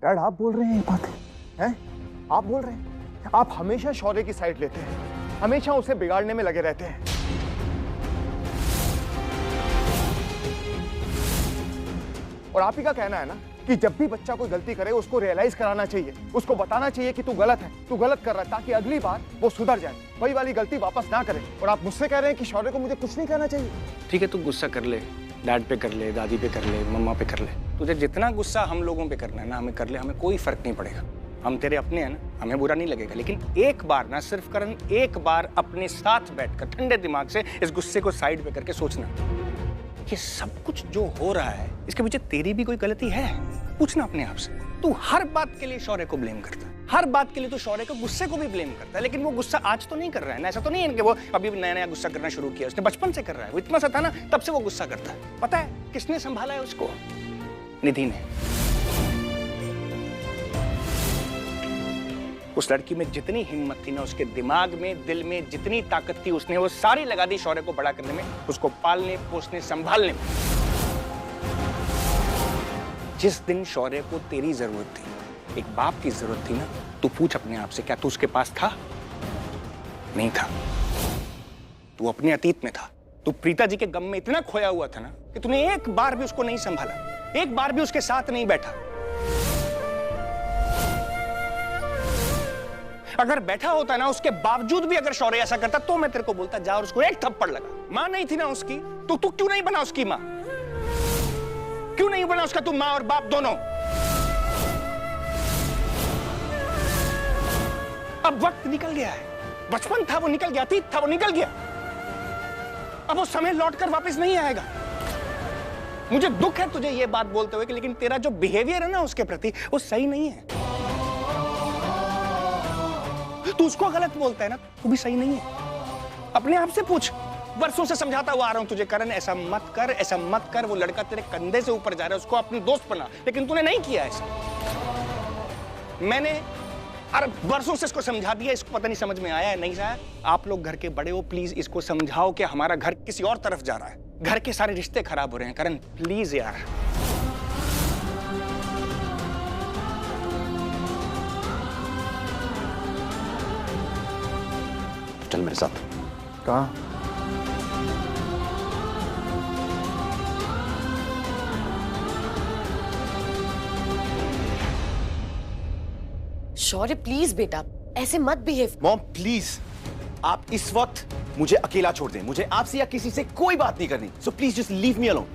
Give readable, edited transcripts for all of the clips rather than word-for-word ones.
Dad आप बोल रहे हैं ये बातें हैं? आप बोल रहे हैं? आप हमेशा शौर्य की साइड लेते हैं, हमेशा उसे बिगाड़ने में लगे रहते हैं। और आप ही का कहना है ना कि जब भी बच्चा कोई गलती करे उसको रियलाइज कराना चाहिए, उसको बताना चाहिए कि तू गलत है, तू गलत कर रहा है, ताकि अगली बार वो सुधर जाए, वही वाली गलती वापस ना करे। और आप मुझसे कह रहे हैं कि शौर्य को मुझे कुछ नहीं कहना चाहिए। ठीक है, तू गुस्सा कर ले, डैड पे कर ले, दादी पे कर ले, मम्मा पे कर ले। तुझे जितना गुस्सा हम लोगों पे करना है ना, हमें कर ले, हमें कोई फर्क नहीं पड़ेगा। हम तेरे अपने हैं ना, हमें बुरा नहीं लगेगा। लेकिन एक बार ना, सिर्फ करण एक बार अपने साथ बैठकर ठंडे दिमाग से इस गुस्से को साइड पे करके सोचना, ये सब कुछ जो हो रहा है इसके पीछे तेरी भी कोई गलती है? पूछना अपने आप से। तू हर बात के लिए शौर्य को ब्लेम करता है, हर बात के लिए तो शौर्य को गुस्से को भी ब्लेम करता है। लेकिन वो गुस्सा आज तो नहीं कर रहा है ना, ऐसा तो नहीं है कि वो अभी नया नया गुस्सा करना शुरू किया, उसने बचपन से कर रहा है। वो इतना सा था ना तब से वो गुस्सा करता है। पता है किसने संभाला है उसको? निधि ने। उस लड़की में जितनी हिम्मत थी ना, उसके दिमाग में, दिल में जितनी ताकत थी, उसने वो सारी लगा दी शौर्य को बड़ा करने में, उसको पालने पोसने संभालने में। जिस दिन शौर्य को तेरी जरूरत थी, एक बाप की जरूरत थी ना, तू पूछ अपने आप से, क्या तू उसके पास था? नहीं था। तू अपने अतीत में था। तू प्रीता जी के गम में इतना खोया हुआ था ना कि तूने एक बार भी उसको नहीं संभाला, एक बार भी उसके साथ नहीं बैठा। अगर बैठा होता ना, उसके बावजूद भी अगर शौर्य ऐसा करता तो मैं तेरे को बोलता जा और उसको एक थप्पड़ लगा। मां नहीं थी ना उसकी, तो तू क्यों नहीं बना उसकी मां? क्यों नहीं बना उसका तू मां और बाप दोनों? अब वक्त निकल गया है, बचपन था वो निकल गया, अतीत था वो निकल गया। अब वो समय लौटकर वापस नहीं आएगा। मुझे दुख है तुझे ये बात बोलते हुए कि लेकिन तेरा जो बिहेवियर है ना उसके प्रति, वो सही नहीं है। तू उसको गलत बोलता है ना, वो भी सही नहीं है। अपने आप से पूछ। वर्षों से समझाता हुआ आ रहा हूं तुझे, करण ऐसा मत कर, ऐसा मत कर। वो लड़का तेरे कंधे से ऊपर जा रहा है, उसको अपनी दोस्त बना, लेकिन तूने नहीं किया ऐसा। मैंने वर्षों से इसको समझा दिया, इसको पता नहीं समझ में आया है नहीं आया। आप लोग घर के बड़े हो, प्लीज इसको समझाओ कि हमारा घर किसी और तरफ जा रहा है, घर के सारे रिश्ते खराब हो रहे हैं। करण प्लीज यार। चल मेरे साथ। कहाँ? शौर्य प्लीज बेटा, ऐसे मत बिहेव। मॉम प्लीज, आप इस वक्त मुझे अकेला छोड़ दें। मुझे आपसे या किसी से कोई बात नहीं करनी। So please just leave me alone.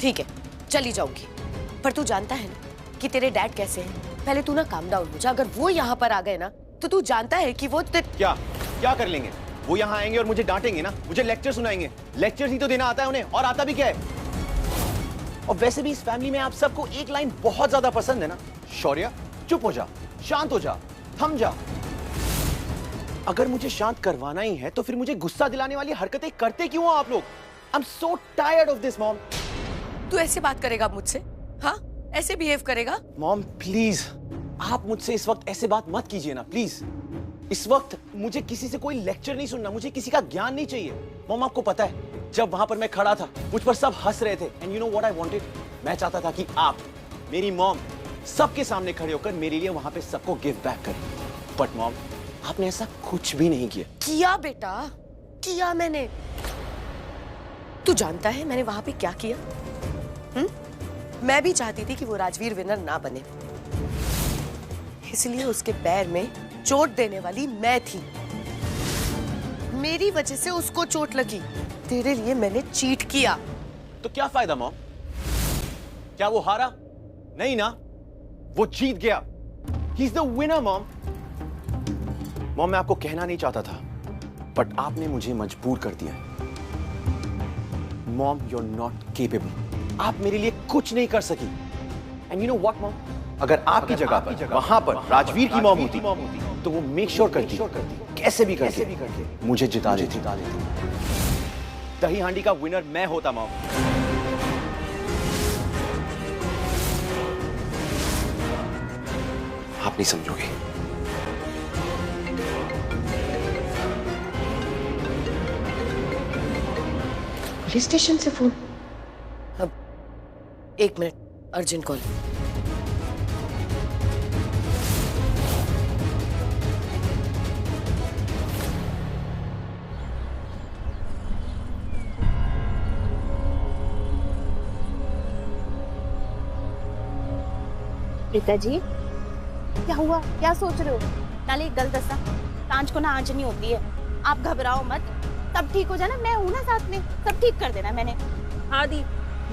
ठीक है, चली जाऊंगी, पर तू जानता है ना कि तेरे डैड कैसे हैं? पहले तू ना काम डाउन हो जा। अगर वो यहाँ पर आ गए ना, तो तू जानता है कि वो क्या कर लेंगे? वो यहाँ आएंगे और मुझे डांटेंगे ना, मुझे लेक्चर सुनाएंगे। लेक्चर ही तो देना आता है उन्हें, और आता भी क्या है। और वैसे भी इस फैमिली में आप सबको एक लाइन बहुत ज्यादा पसंद है ना, शौर्य चुप हो जा, शांत हो जा, थम जा। अगर मुझे शांत करवाना ही है तो फिर मुझे गुस्सा दिलाने वाली हरकतें करते क्यों हो आप लोग? I am so tired of this mom. तू ऐसे बात करेगा मुझसे? हाँ, ऐसे बिहेव करेगा? मॉम प्लीज, आप मुझसे इस वक्त ऐसे बात मत कीजिए ना प्लीज। इस वक्त मुझे किसी से कोई लेक्चर नहीं सुनना, मुझे किसी का ज्ञान नहीं चाहिए। मॉम आपको पता है, जब वहां पर मैं खड़ा था मुझ पर सब हंस रहे थे, and you know what I wanted? मैं चाहता था कि आप, मेरी मॉम, सबके सामने खड़े होकर मेरे लिए वहां पे सबको गिव बैक करें। बट मॉम, आपने ऐसा कुछ भी नहीं किया। किया बेटा, किया मैंने। तू जानता है मैंने वहां पे क्या किया? मैं भी चाहती थी कि वो राजवीर विनर ना बने, इसलिए उसके पैर में चोट देने वाली मैं थी। मेरी वजह से उसको चोट लगी। तेरे लिए मैंने चीट किया। तो क्या फायदा मॉम? क्या वो हारा? नहीं ना, वो जीत गया। He is the winner mom. Mom मैं आपको कहना नहीं चाहता था, बट आपने मुझे मजबूर कर दिया। Mom you are not capable. आप मेरे लिए कुछ नहीं कर सकी। And you know what mom, अगर आपकी जगह पर वहां पर राजवीर की मॉम होती तो वो मेक श्योर करती, कैसे भी करके मुझे जिता देती। दही हांडी का विनर मैं होता मॉम। आप नहीं समझोगे। पुलिस स्टेशन से फोन। अब 1 minute, urgent call. Preeta ji, क्या हुआ? क्या सोच रहे हो? नाले एक गल दसा, कांच को ना आंच नहीं होती है। आप घबराओ मत, सब ठीक हो जाना। मैं हूं ना साथ में, सब ठीक कर देना मैंने। हाँ दी,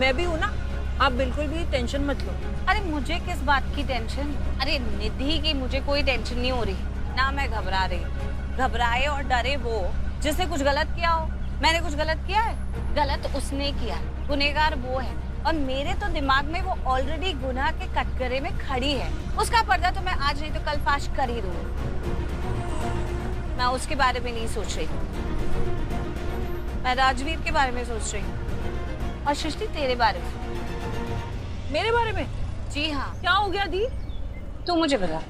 मैं भी हूँ ना, आप बिल्कुल भी टेंशन मत लो। अरे मुझे किस बात की टेंशन? अरे निधि की मुझे कोई टेंशन नहीं हो रही ना, मैं घबरा रही। घबराए और डरे वो जिसने कुछ गलत किया हो। मैंने कुछ गलत किया है? गलत उसने किया, गुनहगार वो है। और मेरे तो दिमाग में वो ऑलरेडी गुनाह के कटघरे में खड़ी है। उसका पर्दा तो मैं आज नहीं तो कल फाश कर ही दूंगी। मैं उसके बारे में नहीं सोच रही, मैं राजवीर के बारे में सोच रही हूँ। और सृष्टि तेरे बारे में। मेरे बारे में? जी हाँ। क्या हो गया दी? तू मुझे बता,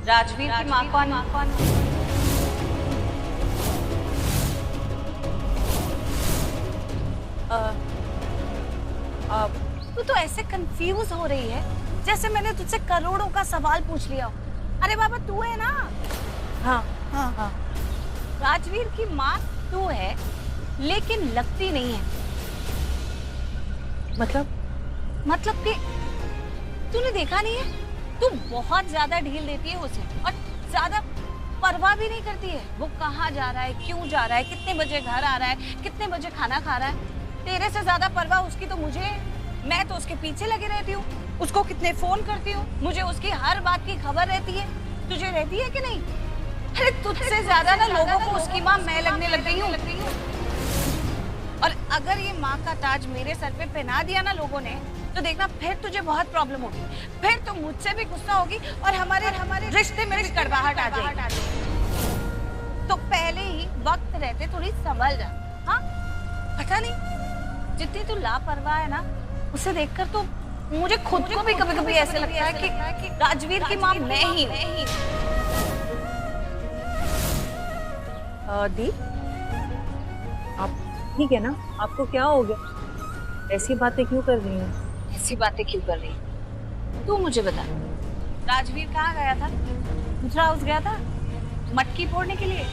राजवीर की माँ कौन? तू तो ऐसे कंफ्यूज हो रही है जैसे मैंने तुझसे करोड़ों का सवाल पूछ लिया हो। अरे बाबा तू है ना? हाँ हाँ हाँ। राजवीर की माँ तू है, लेकिन लगती नहीं है। मतलब कि तूने देखा नहीं है? तू बहुत ज्यादा ढील देती है उसे और ज्यादा परवाह भी नहीं करती है। वो कहाँ जा रहा है, क्यों जा रहा है, कितने बजे घर आ रहा है, कितने बजे खाना खा रहा है। तेरे से ज्यादा परवाह उसकी तो मुझे है। मैं तो उसके पीछे लगी रहती हूँ, उसको कितने फोन करती हूँ, मुझे उसकी हर बात की खबर रहती है। तुझे रहती है कि नहीं? अरे तुझसे ज्यादा ना लोगों को उसकी माँ मैं लगने लग गई हूँ। और अगर ये माँ का ताज मेरे सर पे पहना दिया ना लोगों ने, तो देखना फिर तुझे बहुत प्रॉब्लम होगी। फिर तो मुझसे भी गुस्सा होगी और हमारे रिश्ते में भी कड़वाहट आ जाएगी। तो पहले ही वक्त रहते थोड़ी संभल जा। हाँ, पता नहीं जितनी तू लापरवाह है ना, उसे देखकर तो मुझे खुद को भी कभी-कभी ऐसे लगता है कि राजवीर की माँ मैं ही हूँ। दी, आप ठीक है ना? आपको क्या हो गया? ऐसी बातें क्यों कर रही हैं? ऐसी बातें क्यों कर रही है? तू मुझे बता, राजवीर कहाँ गया था? दूसरा हाउस गया था मटकी फोड़ने के लिए?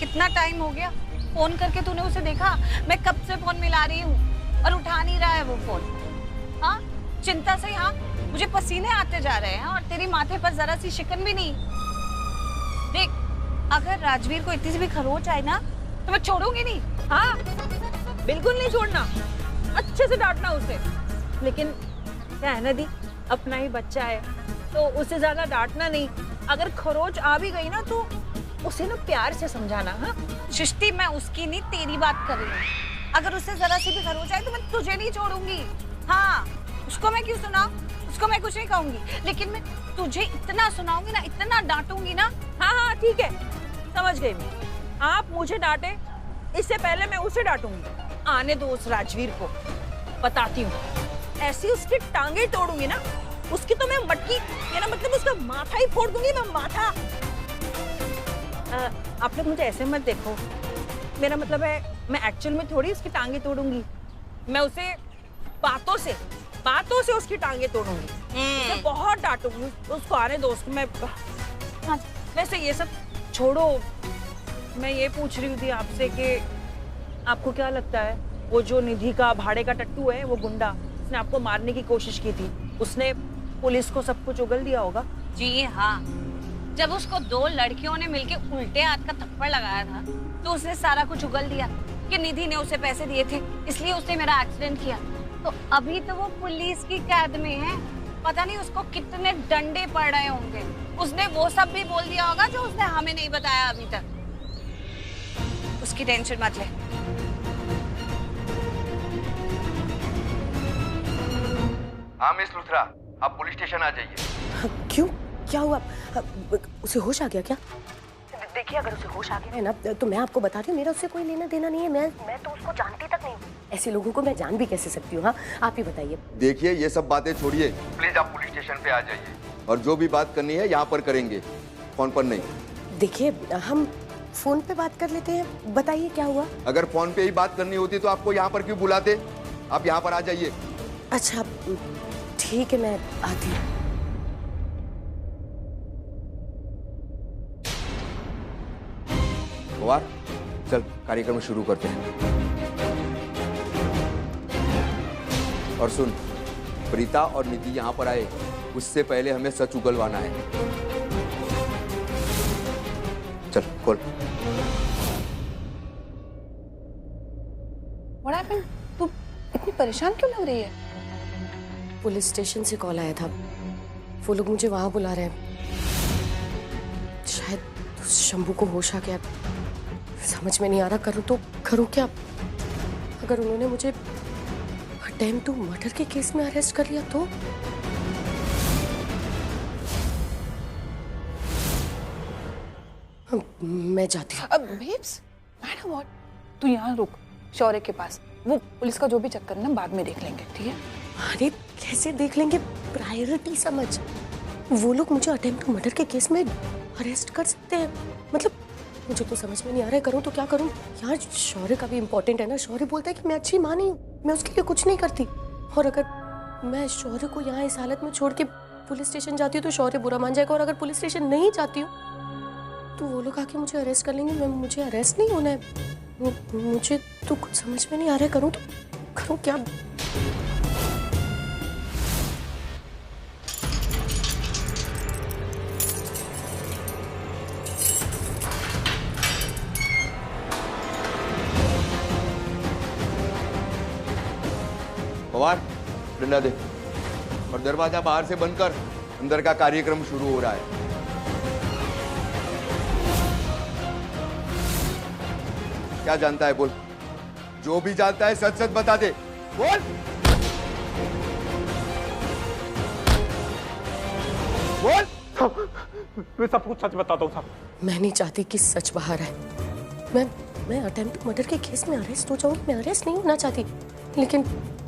कितना टाइम हो गया? फोन करके तूने उसे देखा? मैं कब से फोन मिला रही हूँ और उठा नहीं रहा है वो फोन। हाँ, चिंता से हाँ, मुझे पसीने आते जा रहे हैं और तेरी माथे पर जरा सी शिकन भी नहीं। देख, अगर राजवीर को इतनी सी भी खरोच आए ना, तो मैं छोड़ूंगी नहीं। हाँ, बिल्कुल नहीं छोड़ना, अच्छे से डांटना उसे। लेकिन क्या है ना दी, अपना ही बच्चा है तो उसे ज्यादा डांटना नहीं। अगर खरोच आ भी गई ना तो उसे ना प्यार से समझाना। हाँ सृष्टि, मैं उसकी नहीं तेरी बात कर रही हूँ। अगर उससे जरा सी भी खरोच आए तो मैं तुझे नहीं छोड़ूंगी। हाँ, उसको मैं क्यों सुनाऊं? उसको मैं कुछ नहीं कहूंगी, लेकिन मैं तुझे इतना सुनाऊंगी ना, इतना डांटूंगी ना। हाँ हाँ ठीक है, समझ गई मैं। आप मुझे डांटे, इससे पहले मैं उसे डांटूंगी। आने दो उस राजवीर को, बताती हूँ। ऐसी उसकी टांगे तोड़ूंगी ना, उसकी तो मैं मटकी, मेरा मतलब उसका माथा ही फोड़ दूंगी मैं, माथा। आप लोग मुझे ऐसे मत देखो, मेरा मतलब है मैं एक्चुअल में थोड़ी उसकी टांगे तोड़ूंगी। मैं उसे बातों से उसकी टांगे तोड़ूंगी। उसे बहुत डांटूंगी, उसको आने दो उसको मैं। वैसे ये सब छोड़ो, मैं ये पूछ रही थी आपसे कि आपको क्या लगता है वो जो निधि का भाड़े का टट्टू है, वो गुंडा, उसने आपको मारने की कोशिश की थी, उसने पुलिस को सब कुछ उगल दिया होगा? जी हाँ, जब उसको दो लड़कियों ने मिलके उल्टे हाथ का थप्पड़ लगाया था तो उसने सारा कुछ उगल दिया कि निधि ने उसे पैसे दिए थे, इसलिए उसने मेरा एक्सीडेंट किया। तो अभी तो वो पुलिस की कैद में है, पता नहीं उसको कितने डंडे पड़ रहे होंगे। उसने वो सब भी बोल दिया होगा जो उसने हमें नहीं बताया अभी तक। उसकी टेंशन मत ले। हाँ मिस लुथरा, आप पुलिस स्टेशन आ जाइए। क्यों, क्या हुआ? उसे होश आ गया क्या? देखिए, अगर उसे होश आ गया है ना, तो मैं आपको बता रही हूँ, मेरा उससे कोई लेना देना नहीं है। मैं तो उसको जानती तक नहीं। ऐसे लोगों को मैं जान भी कैसे सकती हूँ? हाँ, आप ही बताइए। देखिए, ये सब बातें छोड़िए, प्लीज आप पुलिस स्टेशन पे आ जाइए और जो भी बात करनी है यहाँ पर करेंगे, फोन पर नहीं। देखिए, हम फोन पे बात कर लेते हैं, बताइए क्या हुआ? अगर फोन पे ही बात करनी होती तो आपको यहाँ पर क्यों बुलाते? आप यहाँ पर आ जाइए। अच्छा ठीक है, मैं आती हूँ। वाह, चल कार्यक्रम शुरू करते हैं। और सुन, प्रीता और निधि यहाँ पर आए उससे पहले हमें सच उगलवाना है। चल खोल। What happened? तू इतनी परेशान क्यों लग रही है? पुलिस स्टेशन से कॉल आया था, वो लोग मुझे वहां बुला रहे हैं। शायद शंभू को होश आ गया, समझ में नहीं आ रहा करूं तो करूं क्या। अगर उन्होंने मुझे अटेम्प्ट टू मर्डर के केस में अरेस्ट कर लिया तो मैं जाती हूँ। अब बेब्स, मैडम व्हाट? तू यहाँ रुक शौर्य के पास। वो पुलिस का जो भी चक्कर है ना बाद में देख लेंगे, ठीक है? अरे कैसे देख लेंगे, प्रायोरिटी समझ। वो लोग मुझे अटेम्प्ट टू मर्डर के केस में अरेस्ट कर सकते हैं, मतलब मुझे तो समझ में नहीं आ रहा है करूं तो क्या करूं। यार शौर्य का भी इम्पोर्टेंट है ना। शौर्य बोलता है कि मैं अच्छी माँ नहीं हूँ, मैं उसके लिए कुछ नहीं करती। और अगर मैं शौर्य को यहाँ इस हालत में छोड़ के पुलिस स्टेशन जाती हूँ तो शौर्य बुरा मान जाएगा, और अगर पुलिस स्टेशन नहीं जाती हूँ तो वो लोग आके मुझे अरेस्ट कर लेंगे। मुझे अरेस्ट नहीं होना है। मुझे तो कुछ समझ में नहीं आ रहा है करूं तो करूं क्या। पवार डंडा दे और दरवाजा बाहर से बंद कर, अंदर का कार्यक्रम शुरू हो रहा है। क्या जानता है बोल, जो भी जानता है सच सच बता दे, बोल। बोल। मैं सब कुछ सच बताता हूँ साहब। मैं नहीं चाहती कि सच बाहर आए। मैं अटेम्प्ट टू मर्डर के केस में अरेस्ट हो जाऊंगी। मैं अरेस्ट नहीं होना चाहती,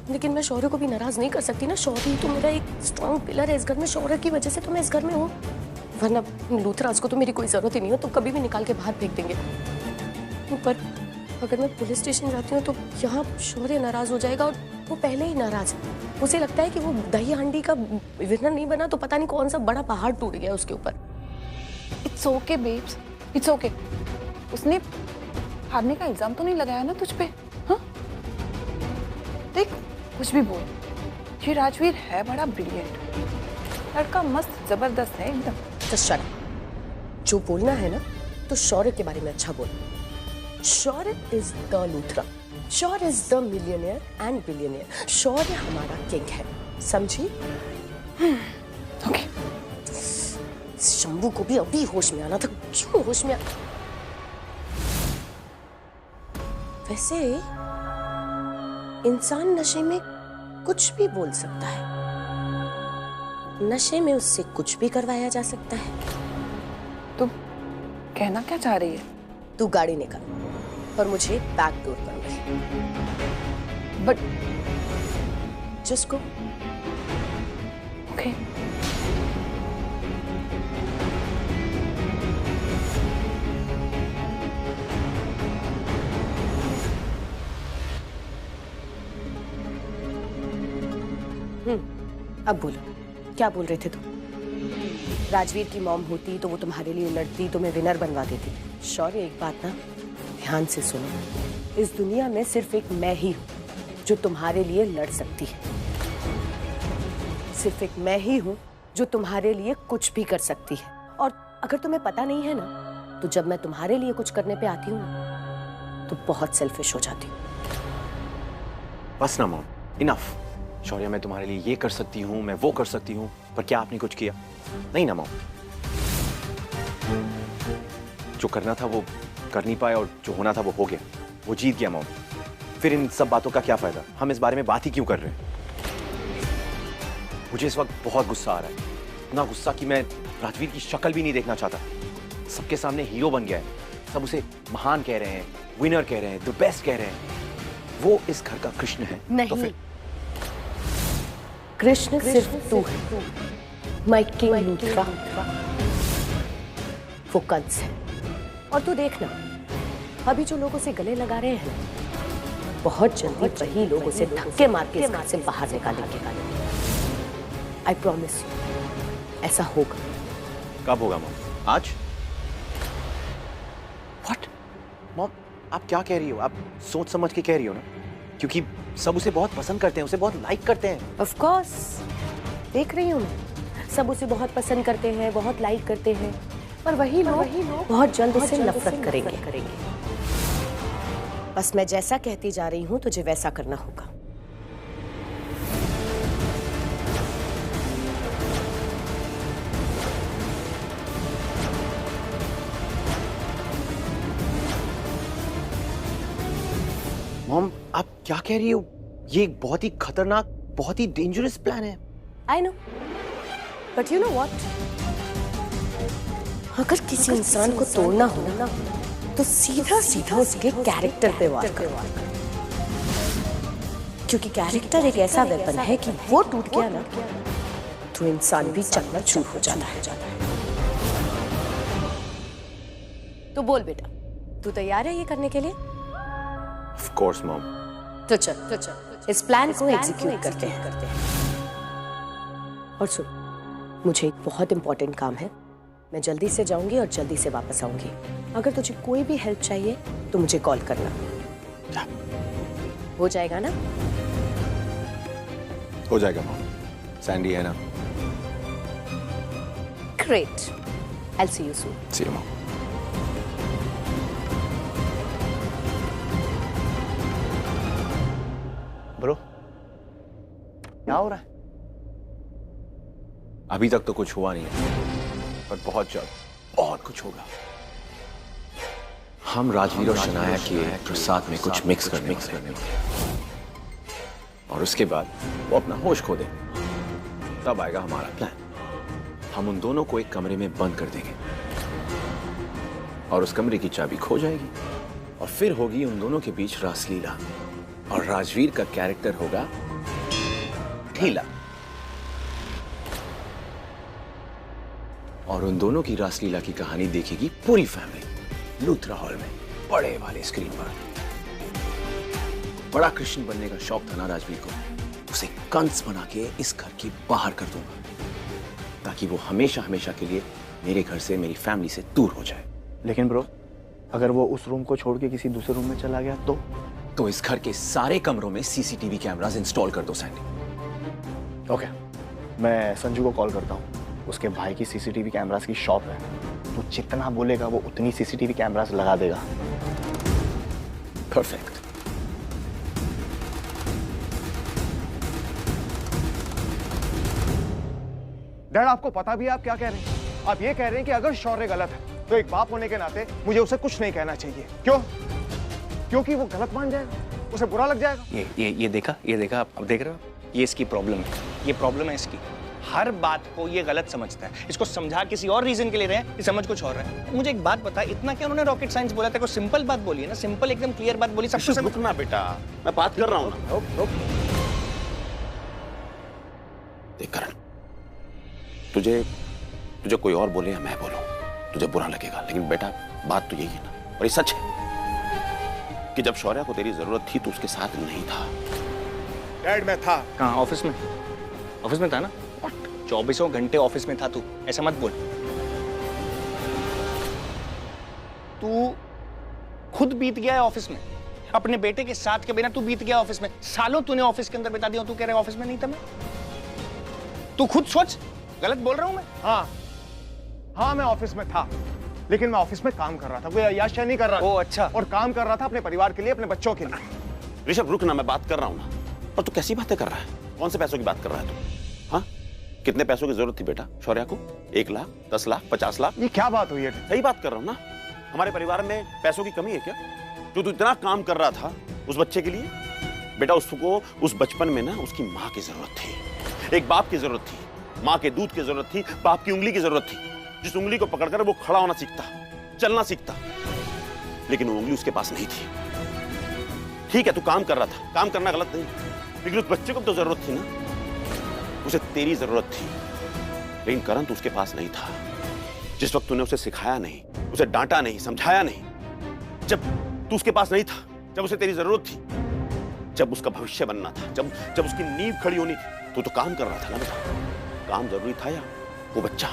लेकिन मैं शौर्य को भी नाराज नहीं कर सकती ना। शौर्य तो मेरा एक स्ट्रॉन्ग पिलर है इस घर में। शौर्य की वजह से तो मैं इस घर में हूँ, वरना लूथराज को तो मेरी कोई जरूरत ही नहीं हो, तो कभी भी निकाल के बाहर फेंक देंगे। पर अगर मैं पुलिस स्टेशन जाती हूँ तो यहाँ शौर्य नाराज हो जाएगा, और वो पहले ही नाराज है। उसे लगता है कि वो दही हांडी का विनर नहीं बना तो पता नहीं कौन सा बड़ा पहाड़ टूट गया उसके ऊपर। It's okay babes, it's okay. उसने हारने का इल्जाम तो नहीं लगाया ना तुझ पे? हाँ देख, कुछ भी बोल, ये राजवीर है बड़ा ब्रिलियंट लड़का, मस्त जबरदस्त है एकदम। तो शट, जो बोलना है ना तो शौर्य के बारे में अच्छा बोल। Shaurya is the Luthra, Shaurya is the millionaire and billionaire. Shaurya हमारा किंग है, समझी? ओके। शंभू को भी अभी होश में आना था, क्यों होश में वैसे इंसान नशे में कुछ भी बोल सकता है, नशे में उससे कुछ भी करवाया जा सकता है। तू कहना क्या चाह रही है? तू गाड़ी निकाल और मुझे बैक डोर पर मिल। But just go. ओके। अब बोलो, क्या बोल रहे थे तुम? राजवीर की मॉम होती तो वो तुम्हारे लिए लड़ती, तुम्हें विनर बनवा देती। शौर्य एक बात ना ध्यान से सुनो, इस दुनिया में सिर्फ एक मैं ही हूँ जो तुम्हारे लिए लड़ सकती है। सिर्फ एक मैं ही हूँ जो तुम्हारे लिए कुछ भी कर सकती है। और अगर तुम्हें पता नहीं है ना, तो जब मैं तुम्हारे लिए कुछ करने पे आती हूँ ना, तो बहुत सेल्फिश हो जाती हूँ। बस ना मॉम, इनफ। शौर्य, मैं तुम्हारे लिए ये कर सकती हूँ, मैं वो कर सकती हूँ, पर क्या आपने कुछ किया? नहीं ना मॉम। जो करना था वो कर नहीं पाए और जो होना था वो हो गया। वो जीत गया मॉम। फिर इन सब बातों का क्या फायदा? हम इस बारे में बात ही क्यों कर रहे हैं? मुझे इस वक्त बहुत गुस्सा आ रहा है, इतना गुस्सा कि मैं राजवीर की शक्ल भी नहीं देखना चाहता। सबके सामने हीरो बन गया है, सब उसे महान कह रहे हैं, विनर कह रहे हैं, द बेस्ट कह रहे हैं। वो इस घर का कृष्ण है। नहीं, तो फिर कृष्ण सिर्फ तू है, माय किंग लूथरा। वो कंस है। और तू देखना, अभी जो लोग उसे गले लगा रहे हैं, बहुत जल्दी वही लोग उसे धक्के मार के इस घर से बाहर निकालेंगे। आई प्रॉमिस यू, ऐसा होगा। कब होगा मॉम? आज? व्हाट? मॉम, आप क्या कह रही हो? आप सोच समझ के कह रही हो ना? क्योंकि सब उसे बहुत पसंद करते हैं, उसे बहुत लाइक करते हैं। ऑफ कोर्स, देख रही हूँ मैं, सब उसे बहुत पसंद करते हैं, बहुत लाइक करते हैं, पर वही लोग बहुत जल्द उससे नफरत करेंगे। बस मैं जैसा कहती जा रही हूँ तुझे वैसा करना होगा। मॉम, आप क्या कह रही हो? ये एक बहुत ही खतरनाक, बहुत ही डेंजरस प्लान है। I know, but you know what, अगर किसी इंसान को तोड़ना हो ना तो सीधा सीधा उसके कैरेक्टर पे वार करो, क्योंकि कैरेक्टर एक ऐसा वेपन है कि वो टूट गया ना तो इंसान भी चकनाचूर हो जाता है। तो बोल बेटा, तू तैयार है ये करने के लिए? Of course, Mom. तो चल इस प्लान को एग्जीक्यूट करते हैं। और सुन, मुझे एक बहुत इंपॉर्टेंट काम है, मैं जल्दी से जाऊंगी और जल्दी से वापस आऊंगी। अगर तुझे कोई भी हेल्प चाहिए तो मुझे कॉल करना। हो जाएगा ना? हो जाएगा मॉम, सैंडी है ना। Great, I will see you soon. See you mom. Bro, क्या हो रहा है? अभी तक तो कुछ हुआ नहीं है, पर बहुत जल्द बहुत कुछ होगा। हम राजवीर और शनाया के प्रसाद में कुछ मिक्स करने और उसके बाद वो अपना होश खो दे, तब आएगा हमारा प्लान। हम उन दोनों को एक कमरे में बंद कर देंगे और उस कमरे की चाबी खो जाएगी और फिर होगी उन दोनों के बीच रासलीला और राजवीर का कैरेक्टर होगा ढीला और उन दोनों की रासलीला की कहानी देखेगी पूरी फैमिली लूथरा हॉल में, बड़े वाले स्क्रीन पर। बड़ा कृष्ण बनने का शौक था ना राजवीर को, उसे कंस बना के इस घर के बाहर कर दूंगा ताकि वो हमेशा हमेशा के लिए मेरे घर से, मेरी फैमिली से दूर हो जाए। लेकिन ब्रो, अगर वो उस रूम को छोड़ के किसी दूसरे रूम में चला गया तो इस घर के सारे कमरों में सीसीटीवी कैमरास इंस्टॉल कर दो सैंडी। ओके, मैं संजू को कॉल करता हूँ, उसके भाई की सीसीटीवी कैमरास की शॉप है, तो जितना बोलेगा वो उतनी सीसीटीवी कैमरास लगा देगा। परफेक्ट। डैड, आपको पता भी है आप क्या कह रहे हैं? आप ये कह रहे हैं कि अगर शौर्य गलत है तो एक बाप होने के नाते मुझे उसे कुछ नहीं कहना चाहिए। क्यों? क्योंकि वो गलत मान जाएगा, उसे बुरा लग जाएगा। ये देखा अब देख रहे हो, ये इसकी प्रॉब्लम है, ये प्रॉब्लम है इसकी। हर बात को ये गलत समझता है, इसको समझा किसी और रीजन के ले रहे हैं, ये समझ कुछ और रहा है। मुझे एक बात बता, इतना क्या उन्होंने रॉकेट साइंस बोला था? कोई सिंपल बात बोली है ना, सिंपल एकदम क्लियर बात बोली, सब कुछ रुकना बेटा, मैं बात कर रहा हूं ना। देख करण, तुझे कोई और बोले या मैं बोलूं, तुझे बुरा लगेगा, लेकिन बेटा बात तो यही है ना, और ये सच है कि जब शौर्य को तेरी जरूरत थी तो उसके साथ नहीं था। डैड, मैं था। कहाँ? ऑफिस में? ऑफिस में था ना? 24 घंटे ऑफिस में था तू, ऐसा मत बोल। तू खुद बीत गया है ऑफिस में, अपने बेटे के साथ के बिना तू बीत गया ऑफिस में। सालों तूने ऑफिस के अंदर बिता दिया, तू कह रहा है ऑफिस में नहीं था मैं। तू खुद सोच, गलत बोल रहा हूं मैं? हाँ, मैं ऑफिस में था, लेकिन मैं ऑफिस में काम कर रहा था, कोई अय्याशी नहीं कर रहा था। ओ अच्छा। और काम कर रहा था अपने परिवार के लिए, अपने बच्चों के लिए। ऋषभ रुक ना, मैं बात कर रहा हूं ना। और तू कैसी बातें कर रहा है? कौन से पैसों की बात कर रहा है तू? हाँ, कितने पैसों की जरूरत थी बेटा शौर्य को? 1 लाख, 10 लाख, 50 लाख? ये क्या बात हुई है? सही बात कर रहा हूं ना। हमारे परिवार में पैसों की कमी है क्या? जो तू इतना काम कर रहा था उस बच्चे के लिए, बेटा उसको उस बचपन में ना उसकी माँ की जरूरत थी, एक बाप की जरूरत थी, माँ के दूध की जरूरत थी, बाप की उंगली की जरूरत थी, जिस उंगली को पकड़कर वो खड़ा होना सीखता, चलना सीखता। लेकिन वो उंगली उसके पास नहीं थी। ठीक है, तू काम कर रहा था, काम करना गलत नहीं, लेकिन उस बच्चे को तो जरूरत थी ना, उसे तेरी जरूरत थी। लेकिन करण तो उसके पास नहीं था। जिस वक्त तूने उसे सिखाया नहीं, उसे डांटा नहीं, समझाया नहीं, जब तू उसके पास नहीं था, जब उसे तेरी जरूरत थी, जब उसका भविष्य बनना था, जब उसकी नींव खड़ी होनी थी, तो काम कर रहा था ना बेटा। काम जरूरी था या वो बच्चा?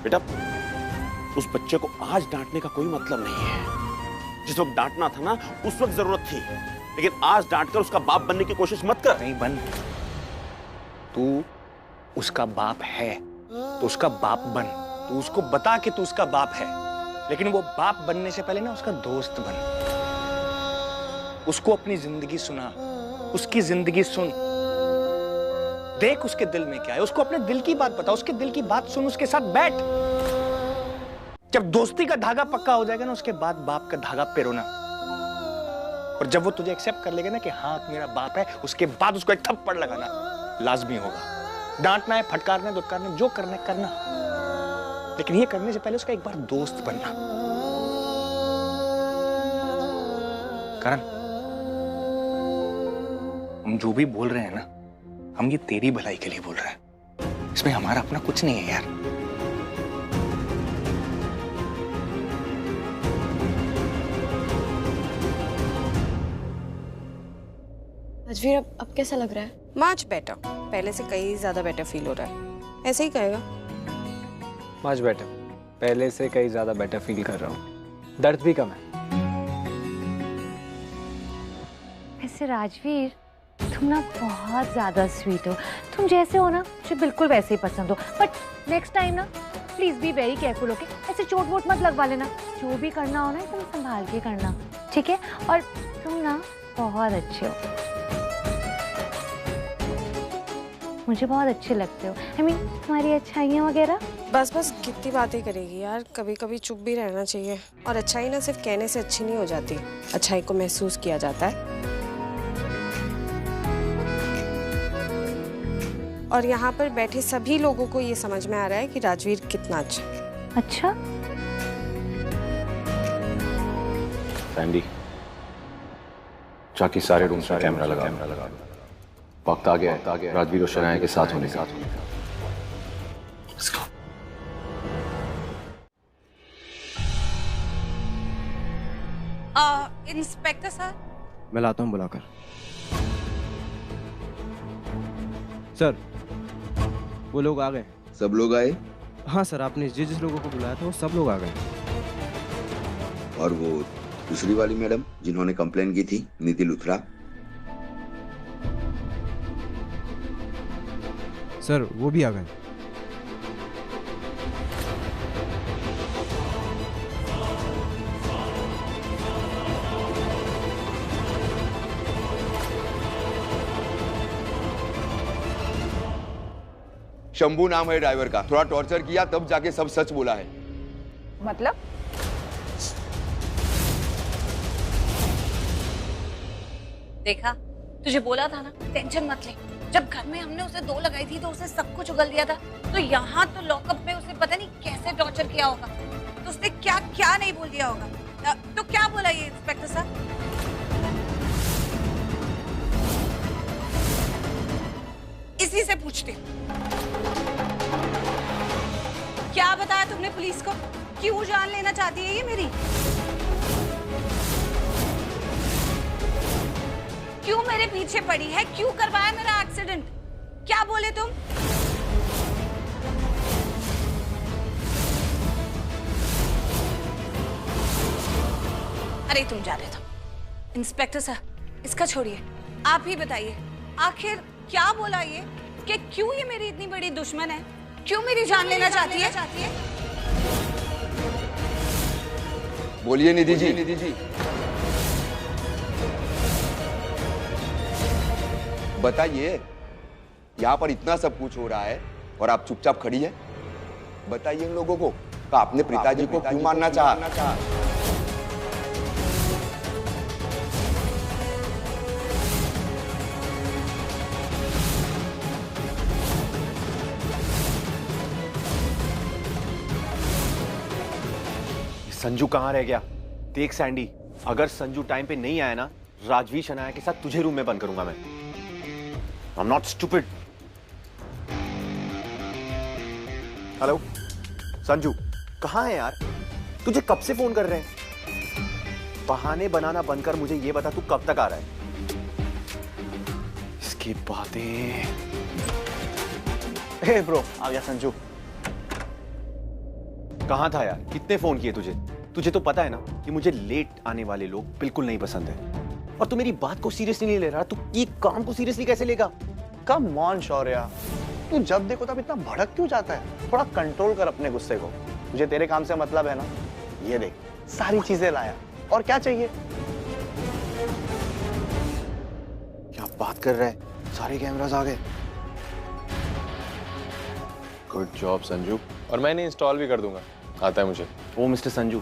बेटा उस बच्चे को आज डांटने का कोई मतलब नहीं है। जिस वक्त डांटना था ना, उस वक्त जरूरत थी, लेकिन आज डांटकर उसका बाप बनने की कोशिश मत कर। नहीं बन, तू उसका बाप है तो उसका बाप बन। तू उसको बता कि तू उसका बाप है, लेकिन वो बाप बनने से पहले ना उसका दोस्त बन। उसको अपनी जिंदगी सुना, उसकी जिंदगी सुन, देख उसके दिल में क्या है, उसको अपने दिल की बात बता, उसके दिल की बात सुन, उसके साथ बैठ। जब दोस्ती का धागा पक्का हो जाएगा ना, उसके बाद बाप का धागा पिरोना। और जब वो तुझे एक्सेप्ट कर लेगा ना कि हाँ तू मेरा बाप है, उसके बाद उसको एक थप्पड़ लगाना लाजमी होगा। डांटना है, फटकारना है, दुत्कारना है, जो करना है करना, लेकिन ये करने से पहले उसका एक बार दोस्त बनना। करण, हम जो भी बोल रहे हैं ना, हम ये तेरी भलाई के लिए बोल रहे हैं, इसमें हमारा अपना कुछ नहीं है यार। राजवीर, अब कैसा लग रहा है? मच बेटर, पहले से कहीं ज्यादा बेटर फील हो रहा है। ऐसे ही कहेगा। मच बेटर, पहले से कहीं ज्यादा बेटर फील कर रहा हूँ, दर्द भी कम है। वैसे राजवीर, तुम ना बहुत ज्यादा स्वीट हो। तुम जैसे हो ना मुझे बिल्कुल वैसे ही पसंद हो। बट नेक्स्ट टाइम ना please be very careful, okay? ऐसे चोट वोट मत लगवा लेना। जो भी करना हो ना एकदम संभाल के करना, ठीक है? और तुम ना बहुत अच्छे हो, मुझे बहुत अच्छे लगते हो। I mean, तुम्हारी अच्छाइयाँ वगैरह। बस बस कितनी बातें करेगी यार, कभी कभी चुप भी रहना चाहिए। और अच्छाई ना सिर्फ कहने से अच्छी नहीं हो जाती, अच्छाई को महसूस किया जाता है। और यहाँ पर बैठे सभी लोगों को ये समझ में आ रहा है कि राजवीर कितना अच्छा है। अच्छा? सैंडी, जाके सारे रूम में कैमरा लगा। वक्त आ गया है राजवीर और शनाया के साथ होने का। इंस्पेक्टर सर, मैं लाता हूँ बुलाकर। सर, वो लोग आ गए। सब लोग आए? हाँ सर, आपने जिस लोगों को बुलाया था वो सब लोग आ गए। और वो दूसरी वाली मैडम जिन्होंने कंप्लेन की थी, नीति लुथरा? सर, वो भी आ गए। शंभू नाम है ड्राइवर का, थोड़ा टॉर्चर किया तब जाके सब सच बोला है। मतलब? देखा, तुझे बोला था ना, टेंशन मत ले। जब घर में हमने उसे 2 लगाई थी तो उसने सब कुछ उगल दिया था, तो यहाँ तो लॉकअप में उसे पता नहीं कैसे टॉर्चर किया होगा, तो उसने क्या क्या नहीं बोल दिया होगा। तो क्या बोला ये इंस्पेक्टर साहब? इसी से पूछते, क्या बताया तुमने पुलिस को? क्यों जान लेना चाहती है ये मेरी? क्यों मेरे पीछे पड़ी है? क्यों करवाया मेरा एक्सीडेंट? क्या बोले तुम? अरे तुम जा रहे थे इंस्पेक्टर साहब, इसका छोड़िए, आप ही बताइए आखिर क्या बोला ये कि क्यों ये मेरी इतनी बड़ी दुश्मन है, क्यों मेरी जान लेना चाहती है? बोलिए निधि जी। बताइए, यहाँ पर इतना सब कुछ हो रहा है और आप चुपचाप खड़ी है। बताइए इन लोगों को कि आपने पिताजी को क्यों मारना चाहा? संजू कहाँ रह गया? देख सैंडी, अगर संजू टाइम पे नहीं आया ना, राजवीर शनाया के साथ तुझे रूम में बंद करूंगा मैं। I'm not stupid. Hello Sanju, कहाँ है यार? तुझे कब से फोन कर रहे हैं? बहाने बनाना बंद कर, मुझे ये बता तू कब तक आ रहा है? इसकी बातें। हे ब्रो, आ गया संजू। कहाँ था यार? कितने फोन किए तुझे? तुझे तो पता है ना कि मुझे लेट आने वाले लोग बिल्कुल नहीं पसंद है। और तू मेरी बात को सीरियसली नहीं ले रहा, तू ये काम को सीरियसली कैसे लेगा? कम ऑन शौर्या, तू जब देखो तब इतना भड़क क्यों जाता है? थोड़ा कंट्रोल कर अपने गुस्से को। मुझे तेरे काम से मतलब है ना। ये देख, सारी चीजें लाया, और क्या चाहिए? क्या बात कर रहा है? सारे कैमरास आ गए। गुड जॉब संजू, और मैं इन्हें इंस्टॉल भी कर दूंगा, आता है मुझे। ओ मिस्टर संजू,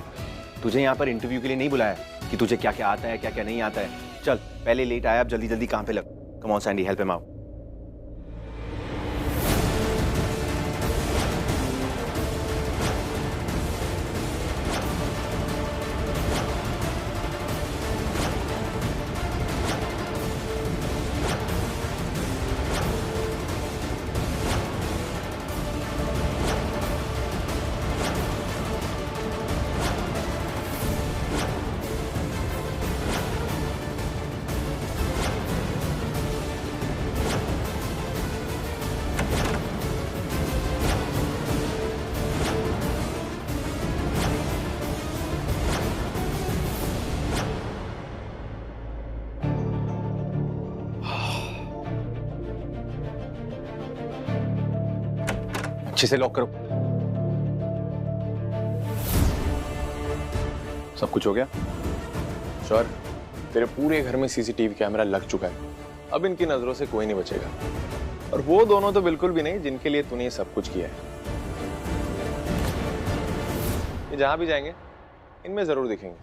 तुझे यहाँ पर इंटरव्यू के लिए नहीं बुलाया कि तुझे क्या क्या आता है क्या क्या नहीं आता है। चल पहले लेट आया, अब जल्दी जल्दी काम पे लग। Come on Sandy, help him out. अच्छे से लॉक करो। सब कुछ हो गया? श्योर? तेरे पूरे घर में सीसीटीवी कैमरा लग चुका है, अब इनकी नजरों से कोई नहीं बचेगा। और वो दोनों तो बिल्कुल भी नहीं जिनके लिए तूने ये सब कुछ किया है। ये जहां भी जाएंगे इनमें जरूर दिखेंगे।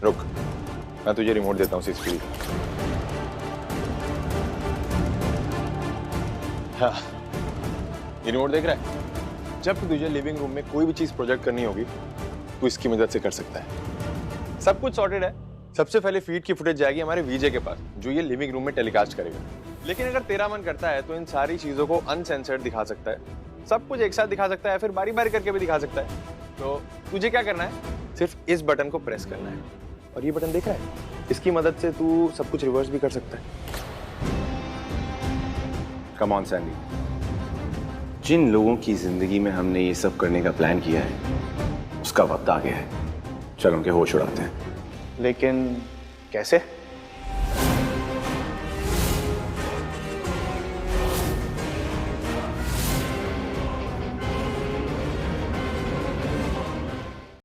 रुक, मैं तुझे रिमोट देता हूँ सीसीटीवी। हाँ, ये रिमोट देख रहा है? जब तुझे लिविंग रूम में कोई भी चीज प्रोजेक्ट करनी होगी तो इसकी मदद से कर सकता है। सब कुछ सॉर्टेड है। सबसे पहले फीड की फुटेज जाएगी हमारे वीजे के पास, जो ये लिविंग रूम में टेलीकास्ट करेगा। लेकिन अगर तेरा मन करता है तो इन सारी चीजों को अनसेंसर्ड दिखा सकता है, सब कुछ एक साथ दिखा सकता है, फिर बारी बारी करके भी दिखा सकता है। तो तुझे क्या करना है, सिर्फ इस बटन को प्रेस करना है, और ये बटन देख रहा है, इसकी मदद से तू सब कुछ रिवर्स भी कर सकता है। कम ऑन सैंडी, जिन लोगों की जिंदगी में हमने ये सब करने का प्लान किया है उसका वक्त आ गया है। चल उनके होश उड़ाते हैं। लेकिन कैसे?